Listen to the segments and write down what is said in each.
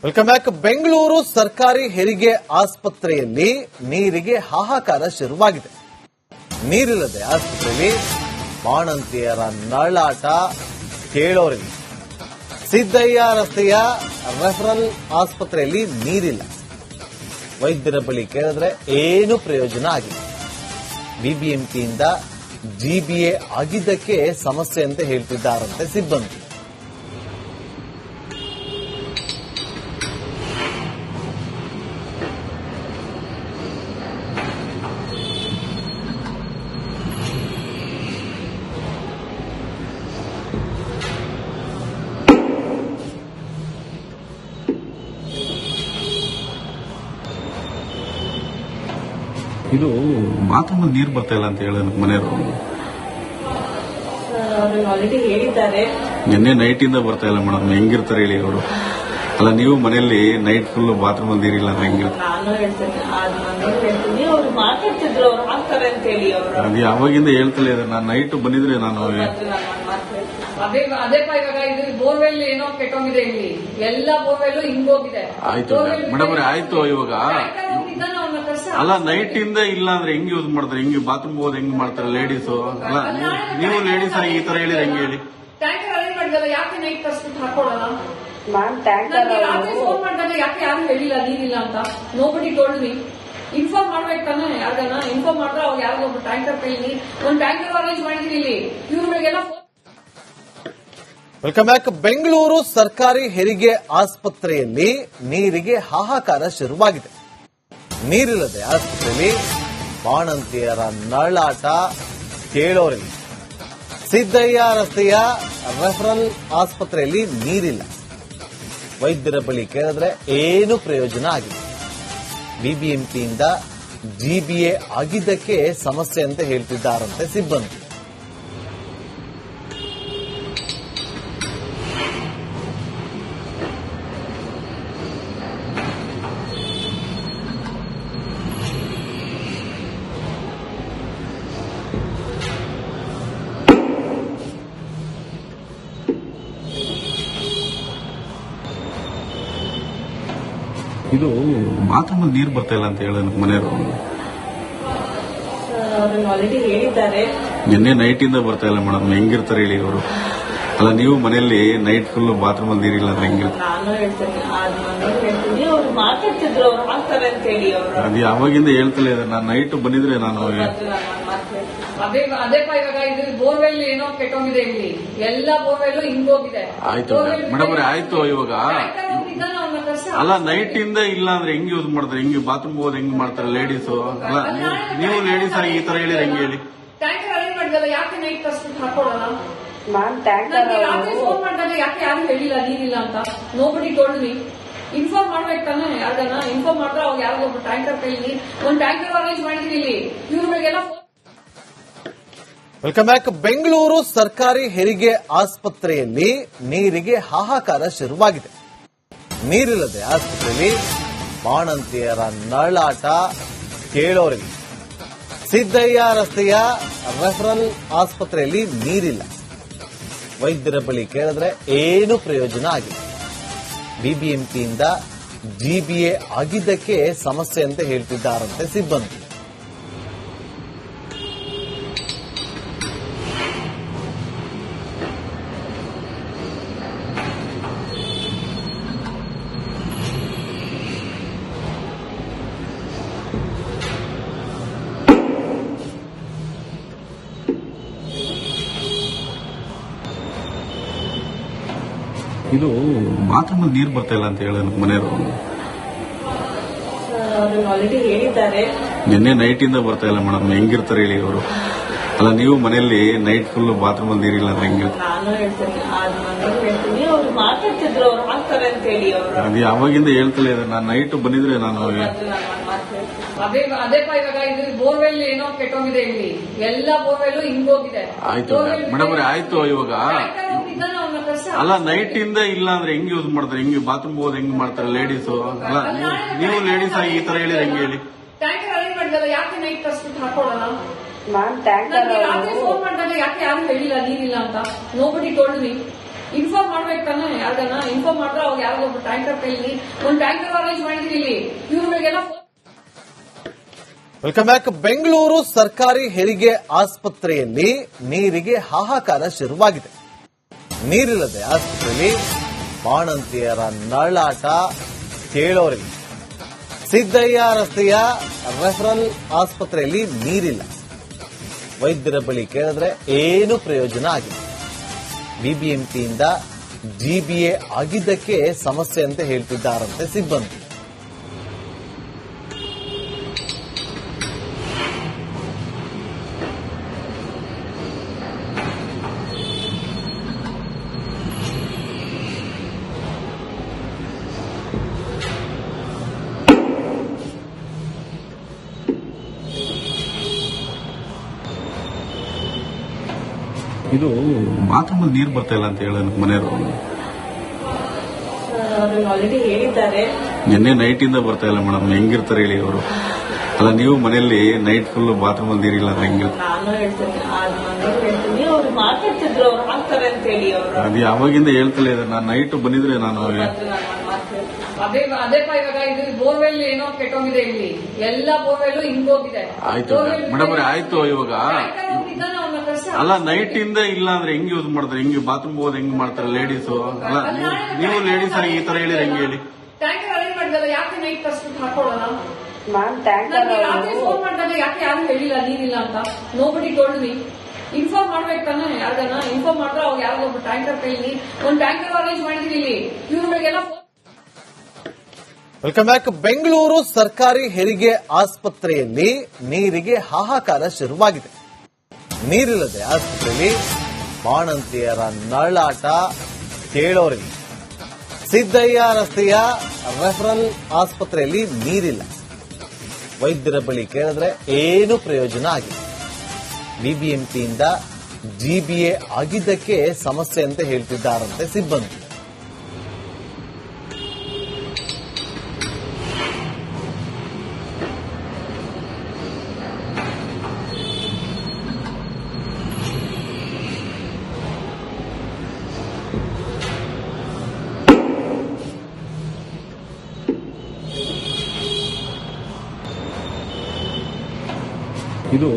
Welcome back. Bengaluru ಸರ್ಕಾರಿ ಹೆರಿಗೆ ಆಸ್ಪತ್ರೆಯಲ್ಲಿ ನೀರಿಗೆ ಹಾಹಾಕಾರ ಶುರುವಾಗಿದೆ. ನೀರಿಲ್ಲದೆ ಆಸ್ಪತ್ರೆಯಲ್ಲಿ ಬಾಣಂತಿಯರ ನರಳಾಟ ಕೇಳೋರಿಲ್ಲ. ಸಿದ್ದಯ್ಯ ರಸ್ತೆಯ ರೆಫರಲ್ ಆಸ್ಪತ್ರೆಯಲ್ಲಿ ನೀರಿಲ್ಲ. ವೈದ್ಯರ ಬಳಿ ಕೇಳಿದ್ರೆ ಏನು ಪ್ರಯೋಜನ ಆಗಿಲ್ಲ. ಬಿಬಿಎಂಪಿಯಿಂದ ಜಿಬಿಎ ಆಗಿದ್ದಕ್ಕೆ ಸಮಸ್ಯೆ ಅಂತ ಹೇಳ್ತಿದ್ದಾರಂತೆ ಸಿಬ್ಬಂದಿ. ಇದು ಬಾತ್ರೂಮ್ ನೀರು ಬರ್ತಾ ಇಲ್ಲ ಅಂತ ಹೇಳಿ ಮನೆಯವರು ಆಲ್ರೆಡಿ ಹೇಳಿದ್ದಾರೆ. ನಿನ್ನೆ ನೈಟ್ ಇಂದ ಬರ್ತಾ ಇಲ್ಲ ಮೇಡಮ್. ಹೆಂಗಿರ್ತಾರೆ ಹೇಳಿ ಅವರು? ಅಲ್ಲ, ನೀವು ಮನೆಯಲ್ಲಿ ನೈಟ್ ಫುಲ್ ಬಾತ್ರೂಮ್ ಅಲ್ಲಿ ನೀರಿಲ್ಲ ಅಂದ್ರೆ ಹೆಂಗಿರ್ತಾರೆ? ನಾನು ಹೇಳ್ತೀನಿ, ಅವ್ರು ಮಾತಾಡ್ತಿದ್ರು, ಅವ್ರು ಹಾಕ್ತಾರೆ ಅಂತ ಹೇಳಿ. ಅವರು ಅದು ಯಾವಾಗಿಂದ ಹೇಳ್ತಲೇ ಇದ್ದಾರೆ. ನಾನು ನೈಟ್ ಬಂದಿದ್ರೆ ನಾನು ಅದೇಪ್ಪ ಇವಾಗ ಇದು ಬೋರ್ವೆಲ್ ಏನೋ ಕೆಟ್ಟೋಗಿದೆ. ಇಲ್ಲಿ ಎಲ್ಲ ಬೋರ್ವೆಲ್ ಹಿಂಗೋಗಿದೆ. ಆಯ್ತು ಮೇಡಮ್, ಆಯ್ತು. ಇವಾಗ ಅಲ್ಲ, ನೈಟ್ ಇಂದ ಇಲ್ಲ ಅಂದ್ರೆ ಹೆಂಗ್ ಯೂಸ್ ಮಾಡ್ತಾರೆ? ಹೆಂಗೆ ಬಾತ್ರೂಮ್ ಹೋದ್ ಹೆಂಗ್ ಮಾಡ್ತಾರೆ ಲೇಡೀಸ್? ಅಲ್ಲ, ನೀವು ಲೇಡೀಸ್ ಈ ತರ ಹೇಳಿದ್ರೆ ಹೆಂಗ್ ಹೇಳಿ? ಟ್ಯಾಂಕರ್ ಅರೇಂಜ್ ಮಾಡಿದಲ್ಲ, ಯಾಕೆ ನೈಟ್ ತರಿಸ್ಬಿಟ್ಟು ಹಾಕೊಳ್ಳೋಣ? ಮ್ಯಾಮ್ ಟ್ಯಾಂಕರ್ ರಾತ್ರಿ ಫೋನ್ ಮಾಡಿದಾಗ ಯಾಕೆ ಯಾರು ಹೇಳಿಲ್ಲ ನೀರಿಲ್ಲ ಅಂತ? Nobody told me. ಇನ್ಫಾರ್ಮ್ ಮಾಡ್ಬೇಕು ತಾನೆ, ಯಾರ್ಗನ ಇನ್ಫಾರ್ಮ್ ಮಾಡಿದ್ರೆ ಅವ್ರು ಯಾರಿಗೋ ಒಬ್ಬ ಟ್ಯಾಂಕರ್ ಕೈಲಿ ಒಂದು ಟ್ಯಾಂಕರ್ ಅರೇಂಜ್ ಮಾಡಿದೀನಿ ಇಲ್ಲಿ. ಇವ್ರಿಗೆಲ್ಲ ವೆಲ್ಕಮ್ ಬ್ಯಾಕ್. ಬೆಂಗಳೂರು ಸರ್ಕಾರಿ ಹೆರಿಗೆ ಆಸ್ಪತ್ರೆಯಲ್ಲಿ ನೀರಿಗೆ ಹಾಹಾಕಾರ ಶುರುವಾಗಿದೆ. ನೀರಿಲ್ಲದೆ ಆಸ್ಪತ್ರೆಯಲ್ಲಿ ಬಾಣಂತಿಯರ ನರಳಾಟ ಕೇಳೋರಿಲ್ಲ. ಸಿದ್ದಯ್ಯ ರಸ್ತೆಯ ರೆಫರಲ್ ಆಸ್ಪತ್ರೆಯಲ್ಲಿ ನೀರಿಲ್ಲ. ವೈದ್ಯರ ಬಳಿ ಕೇಳಿದ್ರೆ ಏನು ಪ್ರಯೋಜನ ಆಗಿಲ್ಲ. ಬಿಬಿಎಂಪಿಯಿಂದ ಜಿಬಿಎ ಆಗಿದ್ದಕ್ಕೆ ಸಮಸ್ಯೆ ಅಂತ ಹೇಳ್ತಿದ್ದಾರಂತೆ ಸಿಬ್ಬಂದಿ. ಇದು ಬಾತ್ರೂಮ್ ಅಲ್ಲಿ ನೀರು ಬರ್ತಾ ಇಲ್ಲ ಅಂತ ಹೇಳಿ ಮನೆಯವರು ಆಲ್ರೆಡಿ ಹೇಳಿದ್ದಾರೆ. ನಿನ್ನೆ ನೈಟ್ ಇಂದ ಬರ್ತಾ ಇಲ್ಲ ಮೇಡಮ್. ಹೆಂಗಿರ್ತಾರೆ ಹೇಳಿ ಅವರು? ಅಲ್ಲ, ನೀವು ಮನೆಯಲ್ಲಿ ನೈಟ್ ಫುಲ್ ಬಾತ್ರೂಮ್ ಅಲ್ಲಿ ನೀರಿಲ್ಲ ಅಂದ್ರೆ ಹೆಂಗಿರ್ತಾರೆ? ನಾನು ಹೇಳ್ತೀನಿ, ಅವ್ರು ಮಾತಾಡ್ತಿದ್ರು, ಅವ್ರು ಹಾಕ್ತಾರೆ ಅಂತ ಹೇಳಿ. ಅವರು ಅದು ಯಾವಾಗಿಂದ ಹೇಳ್ತಲೇ ಇದ್ದಾರೆ. ನಾನು ನೈಟ್ ಬಂದಿದ್ರೆ ನಾನು ಅದೇಪ್ಪ ಇವಾಗ ಇದು ಬೋರ್ವೆಲ್ ಏನೋ ಕೆಟ್ಟೋಗಿದೆ. ಇಲ್ಲಿ ಎಲ್ಲ ಬೋರ್ವೆಲ್ ಹಿಂಗೋಗಿದೆ. ಆಯ್ತು ಮೇಡಮ್, ಆಯ್ತು. ಇವಾಗ ಅಲ್ಲ, ನೈಟ್ ಇಂದ ಇಲ್ಲ ಅಂದ್ರೆ ಹೆಂಗ್ ಯೂಸ್ ಮಾಡ್ತಾರೆ? ಹೆಂಗೆ ಬಾತ್ರೂಮ್ ಹೋದ್ ಹೆಂಗ್ ಮಾಡ್ತಾರೆ ಲೇಡೀಸ್? ಅಲ್ಲ, ನೀವು ಲೇಡೀಸ್ ಈ ತರ ಹೇಳಿದ್ರೆ ಹೆಂಗ್ ಹೇಳಿ? ಟ್ಯಾಂಕರ್ ಅರೇಂಜ್ ಮಾಡಿದಲ್ಲ, ಯಾಕೆ ನೈಟ್ ತರಿಸ್ಬಿಟ್ಟು ಹಾಕೊಳ್ಳೋಣ? ಮ್ಯಾಮ್ ಟ್ಯಾಂಕರ್ ರಾತ್ರಿ ಫೋನ್ ಮಾಡಿದಾಗ ಯಾಕೆ ಯಾರು ಹೇಳಿಲ್ಲ ನೀರಿಲ್ಲ ಅಂತ? Nobody told me. ಇನ್ಫಾರ್ಮ್ ಮಾಡ್ಬೇಕು ತಾನೆ, ಯಾರ್ಗನ ಇನ್ಫಾರ್ಮ್ ಮಾಡಿದ್ರೆ ಅವ್ರು ಯಾರಿಗೋ ಒಬ್ಬ ಟ್ಯಾಂಕರ್ ಕೈಲಿ ಒಂದು ಟ್ಯಾಂಕರ್ ಅರೇಂಜ್ ಮಾಡಿದೀನಿ ಇಲ್ಲಿ. ಇವ್ರಿಗೆಲ್ಲ ವೆಲ್ಕಮ್ ಬ್ಯಾಕ್. ಬೆಂಗಳೂರು ಸರ್ಕಾರಿ ಹೆರಿಗೆ ಆಸ್ಪತ್ರೆಯಲ್ಲಿ ನೀರಿಗೆ ಹಾಹಾಕಾರ ಶುರುವಾಗಿದೆ. ನೀರಿಲ್ಲದೆ ಆಸ್ಪತ್ರೆಯಲ್ಲಿ ಬಾಣಂತಿಯರ ನರಳಾಟ ಕೇಳೋರಿಲ್ಲ. ಸಿದ್ದಯ್ಯ ರಸ್ತೆಯ ರೆಫರಲ್ ಆಸ್ಪತ್ರೆಯಲ್ಲಿ ನೀರಿಲ್ಲ. ವೈದ್ಯರ ಬಳಿ ಕೇಳಿದ್ರೆ ಏನು ಪ್ರಯೋಜನ ಆಗಿಲ್ಲ. ಬಿಬಿಎಂಪಿಯಿಂದ ಜಿಬಿಎ ಆಗಿದ್ದಕ್ಕೆ ಸಮಸ್ಯೆ ಅಂತ ಹೇಳ್ತಿದ್ದಾರಂತೆ ಸಿಬ್ಬಂದಿ. ಇದು ಬಾತ್ರೂಮ್ ಅಲ್ಲಿ ನೀರು ಬರ್ತಾ ಇಲ್ಲ ಅಂತ ಹೇಳಿ ಮನೆಯವರು ಆಲ್ರೆಡಿ ಹೇಳಿದ್ದಾರೆ. ನಿನ್ನೆ ನೈಟ್ ಇಂದ ಬರ್ತಾ ಇಲ್ಲ ಮೇಡಮ್. ಹೆಂಗಿರ್ತಾರೆ ಹೇಳಿ ಅವರು? ಅಲ್ಲ, ನೀವು ಮನೆಯಲ್ಲಿ ನೈಟ್ ಫುಲ್ ಬಾತ್ರೂಮ್ ಅಲ್ಲಿ ನೀರಿಲ್ಲ ಅಂದ್ರೆ ಹೆಂಗಿರ್ತಾರೆ? ನಾನು ಹೇಳ್ತೀನಿ, ಅವ್ರು ಮಾತಾಡ್ತಿದ್ರು, ಅವ್ರು ಹಾಕ್ತಾರೆ ಅಂತ ಹೇಳಿ. ಅವರು ಅದು ಯಾವಾಗಿಂದ ಹೇಳ್ತಲೇ ಇದ್ದಾರೆ. ನಾನು ನೈಟ್ ಬಂದಿದ್ರೆ ನಾನು ಅದೇಪ್ಪ ಇವಾಗ ಇದು ಬೋರ್ವೆಲ್ ಏನೋ ಕೆಟ್ಟೋಗಿದೆ. ಇಲ್ಲಿ ಎಲ್ಲ ಬೋರ್ವೆಲ್ ಹಿಂಗೋಗಿದೆ. ಆಯ್ತು ಮೇಡಮ್, ಆಯ್ತು. ಇವಾಗ ಅಲ್ಲ, ನೈಟ್ ಇಂದ ಇಲ್ಲ ಅಂದ್ರೆ ಹೆಂಗ್ ಯೂಸ್ ಮಾಡ್ತಾರೆ? ಹೆಂಗೆ ಬಾತ್ರೂಮ್ ಹೋದ್ ಹೆಂಗ್ ಮಾಡ್ತಾರೆ ಲೇಡೀಸ್? ಅಲ್ಲ, ನೀವು ಲೇಡೀಸ್ ಈ ತರ ಹೇಳಿದ್ರೆ ಹೆಂಗ್ ಹೇಳಿ? ಟ್ಯಾಂಕರ್ ಅರೇಂಜ್ ಮಾಡಿದಲ್ಲ, ಯಾಕೆ ನೈಟ್ ತರಿಸ್ಬಿಟ್ಟು ಹಾಕೊಳ್ಳೋಣ? ಮ್ಯಾಮ್ ಟ್ಯಾಂಕರ್ ರಾತ್ರಿ ಫೋನ್ ಮಾಡಿದಾಗ ಯಾಕೆ ಯಾರು ಹೇಳಿಲ್ಲ ನೀರಿಲ್ಲ ಅಂತ? Nobody told me. ಇನ್ಫಾರ್ಮ್ ಮಾಡ್ಬೇಕು ತಾನೆ, ಯಾರ್ಗನ್ನ ಇನ್ಫಾರ್ಮ್ ಮಾಡಿದ್ರೆ ಅವಾಗ ಯಾರಿಗೋ ಒಬ್ಬ ಟ್ಯಾಂಕರ್ ಕೈಲಿ ಒಂದು ಟ್ಯಾಂಕರ್ ಅರೇಂಜ್ ಮಾಡಿದ್ವಿ ಇಲ್ಲಿ. ಇವ್ರಿಗೆಲ್ಲ ವೆಲ್ಕಮ್ ಬ್ಯಾಕ್. ಬೆಂಗಳೂರು ಸರ್ಕಾರಿ ಹೆರಿಗೆ ಆಸ್ಪತ್ರೆಯಲ್ಲಿ ನೀರಿಗೆ ಹಾಹಾಕಾರ ಶುರುವಾಗಿದೆ. ನೀರಿಲ್ಲದೆ ಆಸ್ಪತ್ರೆಯಲ್ಲಿ ಬಾಣಂತಿಯರ ನರಳಾಟ ಕೇಳೋರಿಲ್ಲ. ಸಿದ್ದಯ್ಯ ರಸ್ತೆಯ ರೆಫರಲ್ ಆಸ್ಪತ್ರೆಯಲ್ಲಿ ನೀರಿಲ್ಲ. ವೈದ್ಯರ ಬಳಿ ಕೇಳಿದ್ರೆ ಏನು ಪ್ರಯೋಜನ ಆಗಿಲ್ಲ. ಬಿಬಿಎಂಪಿಯಿಂದ ಜಿಬಿಎ ಆಗಿದ್ದಕ್ಕೆ ಸಮಸ್ಯೆ ಅಂತ ಹೇಳ್ತಿದ್ದಾರಂತೆ ಸಿಬ್ಬಂದಿ. ಇದು ಬಾತ್ರೂಮ್ ನೀರ್ ಬರ್ತಾ ಇಲ್ಲ ಅಂತ ಹೇಳ ಮನೆಯವರು ಆಲ್ರೆಡಿ ಹೇಳಿದ್ದಾರೆ. ನಿನ್ನೆ ನೈಟ್ ಇಂದ ಬರ್ತಾ ಇಲ್ಲ ಮೇಡಮ್. ಹೆಂಗಿರ್ತಾರೆ ಹೇಳಿ ಅವರು? ಅಲ್ಲ, ನೀವು ಮನೆಯಲ್ಲಿ ನೈಟ್ ಫುಲ್ ಬಾತ್ರೂಮ್ ಅಲ್ಲಿ ನೀರಿಲ್ಲ ಅಂದ್ರೆ ಹೆಂಗಿರ್ತಾರೆ? ನಾನು ಹೇಳ್ತೀನಿ, ಅವ್ರು ಮಾತಾಡ್ತಿದ್ರು, ಅವ್ರು ಹಾಕ್ತಾರೆ ಅಂತ ಹೇಳಿ. ಅವರು ಅದು ಯಾವಾಗಿಂದ ಹೇಳ್ತಲೇ ಇದೆ. ನಾನು ನೈಟ್ ಬಂದಿದ್ರೆ ನಾನು ಅದೇ ಇವಾಗ ಇದು ಬೋರ್ವೆಲ್ ಏನೋ ಕೆಟ್ಟೋಗಿದೆ ಇಲ್ಲಿ. ಎಲ್ಲ ಬೋರ್ವೆಲ್ ಹಿಂಗೋಗಿದೆ. ಆಯ್ತು ಮೇಡಮ್, ಆಯ್ತು. ಇವಾಗ ಅಲ್ಲ, ನೈಟ್ ಇಂದ ಇಲ್ಲ ಅಂದ್ರೆ ಹೆಂಗ್ ಯೂಸ್ ಮಾಡ್ತಾರೆ? ಹೆಂಗ್ ಬಾತ್ರೂಮ್ ಹೋದ್ ಹೆಂಗ್ ಮಾಡ್ತಾರೆ ಲೇಡೀಸು? ಅಲ್ಲ, ನೀವು ಲೇಡೀಸ್ ಆಗಿ ಈ ತರ ಹೇಳಿದ್ರೆ ಹೆಂಗ್ ಹೇಳಿ? ಟ್ಯಾಂಕರ್ ಅರೇಂಜ್ ಮಾಡಿದಲ್ಲ, ಯಾಕೆ ನೈಟ್ ಫಸ್ಟ್ ಹಾಕೊಳ್ಳೋಣ? ಮ್ಯಾಮ್ ಟ್ಯಾಂಕರ್ ರಾತ್ರಿ ಫೋನ್ ಮಾಡಿದಾಗ ಯಾಕೆ ಯಾರು ಹೇಳಿಲ್ಲ ನೀರಿಲ್ಲ ಅಂತ? Nobody told me. ಇನ್ಫಾರ್ಮ್ ಮಾಡ್ಬೇಕು ತಾನೆ, ಯಾರ್ಗನ್ನ ಇನ್ಫಾರ್ಮ್ ಮಾಡಿದ್ರೆ ಅವಾಗ ಯಾರಿಗೋ ಒಬ್ಬ ಟ್ಯಾಂಕರ್ ಕೈಲಿ ಒಂದು ಟ್ಯಾಂಕರ್ ಅರೇಂಜ್ ಮಾಡಿದ್ವಿ ಇಲ್ಲಿ. ಇವ್ರಿಗೆಲ್ಲ ವೆಲ್ಕಮ್ ಬ್ಯಾಕ್. ಬೆಂಗಳೂರು ಸರ್ಕಾರಿ ಹೆರಿಗೆ ಆಸ್ಪತ್ರೆಯಲ್ಲಿ ನೀರಿಗೆ ಹಾಹಾಕಾರ ಶುರುವಾಗಿದೆ. ನೀರಿಲ್ಲದೆ ಆಸ್ಪತ್ರೆಯಲ್ಲಿ ಬಾಣಂತಿಯರ ನರಳಾಟ ಕೇಳೋರಿಲ್ಲ. ಸಿದ್ದಯ್ಯ ರಸ್ತೆಯ ರೆಫರಲ್ ಆಸ್ಪತ್ರೆಯಲ್ಲಿ ನೀರಿಲ್ಲ. ವೈದ್ಯರ ಬಳಿ ಕೇಳಿದ್ರೆ ಏನು ಪ್ರಯೋಜನ ಆಗಿಲ್ಲ. ಬಿಬಿಎಂಪಿಯಿಂದ ಜಿಬಿಎ ಆಗಿದ್ದಕ್ಕೆ ಸಮಸ್ಯೆ ಅಂತ ಹೇಳ್ತಿದ್ದಾರಂತೆ ಸಿಬ್ಬಂದಿ. ಇದು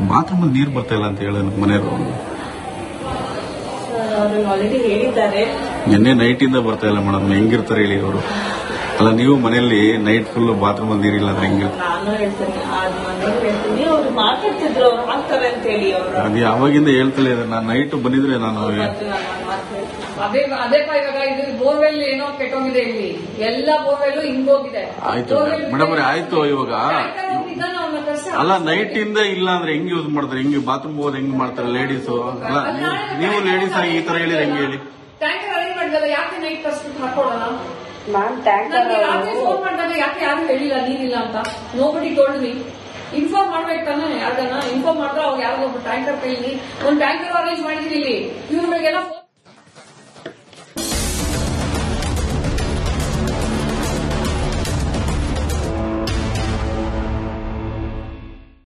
ಬಾತ್ರೂಮ್ ಅಲ್ಲಿ ನೀರ್ ಬರ್ತಾ ಇಲ್ಲ ಅಂತ ಹೇಳ ಮನೆಯವರು ಆಲ್ರೆಡಿ ಹೇಳಿದ್ದಾರೆ. ನಿನ್ನೆ ನೈಟ್ ಇಂದ ಬರ್ತಾ ಇಲ್ಲ ಮೇಡಮ್. ಹೆಂಗಿರ್ತಾರೆ ಹೇಳಿ ಅವರು? ಅಲ್ಲ, ನೀವು ಮನೆಯಲ್ಲಿ ನೈಟ್ ಫುಲ್ ಬಾತ್ರೂಮ್ ಅಲ್ಲಿ ನೀರಿಲ್ಲ ಅಂದ್ರೆ ಹೆಂಗಿರ್ತಾರೆ? ನಾನು ಹೇಳ್ತೀನಿ, ಅವ್ರು ಮಾತಾಡ್ತಿದ್ರು, ಅವ್ರು ಹಾಕ್ತಾರೆ ಅಂತ ಹೇಳಿ. ಅವರು ಅದು ಯಾವಾಗಿಂದ ಹೇಳ್ತಲೇ ಇದೆ. ನಾನು ನೈಟ್ ಬಂದಿದ್ರೆ ನಾನು ಅದೇ ಇವಾಗ ಇದು ಬೋರ್ವೆಲ್ ಏನೋ ಕೆಟ್ಟೋಗಿದೆ ಇಲ್ಲಿ. ಎಲ್ಲ ಬೋರ್ವೆಲ್ ಹಿಂಗೋಗಿದೆ. ಆಯ್ತು ಮೇಡಮ್, ಆಯ್ತು. ಇವಾಗ ಅಲ್ಲ, ನೈಟ್ ಇಂದ ಇಲ್ಲ ಅಂದ್ರೆ ಹೆಂಗ್ ಯೂಸ್ ಮಾಡ್ತಾರೆ? ಹೆಂಗ್ ಬಾತ್ರೂಮ್ ಹೋದ್ ಹೆಂಗ್ ಮಾಡ್ತಾರೆ ಲೇಡೀಸು? ಅಲ್ಲ, ನೀವು ಲೇಡೀಸ್ ಆಗಿ ಈ ತರ ಹೇಳಿದ್ರೆ ಹೆಂಗ್ ಹೇಳಿ? ಟ್ಯಾಂಕರ್ ಅರೇಂಜ್ ಮಾಡಿದಲ್ಲ, ಯಾಕೆ ನೈಟ್ ಫಸ್ಟ್ ಹಾಕೊಳ್ಳೋಣ? ಮ್ಯಾಮ್ ಟ್ಯಾಂಕರ್ ರಾತ್ರಿ ಫೋನ್ ಮಾಡಿದಾಗ ಯಾಕೆ ಯಾರು ಹೇಳಿಲ್ಲ ನೀರಿಲ್ಲ ಅಂತ? Nobody told me. ಇನ್ಫಾರ್ಮ್ ಮಾಡ್ಬೇಕು ತಾನೆ, ಯಾರ್ಗನ್ನ ಇನ್ಫಾರ್ಮ್ ಮಾಡಿದ್ರೆ ಅವಾಗ ಯಾರಿಗೋ ಒಬ್ಬ ಟ್ಯಾಂಕರ್ ಕೈಲಿ ಒಂದು ಟ್ಯಾಂಕರ್ ಅರೇಂಜ್ ಮಾಡಿದ್ವಿ ಇಲ್ಲಿ. ಇವ್ರಿಗೆಲ್ಲ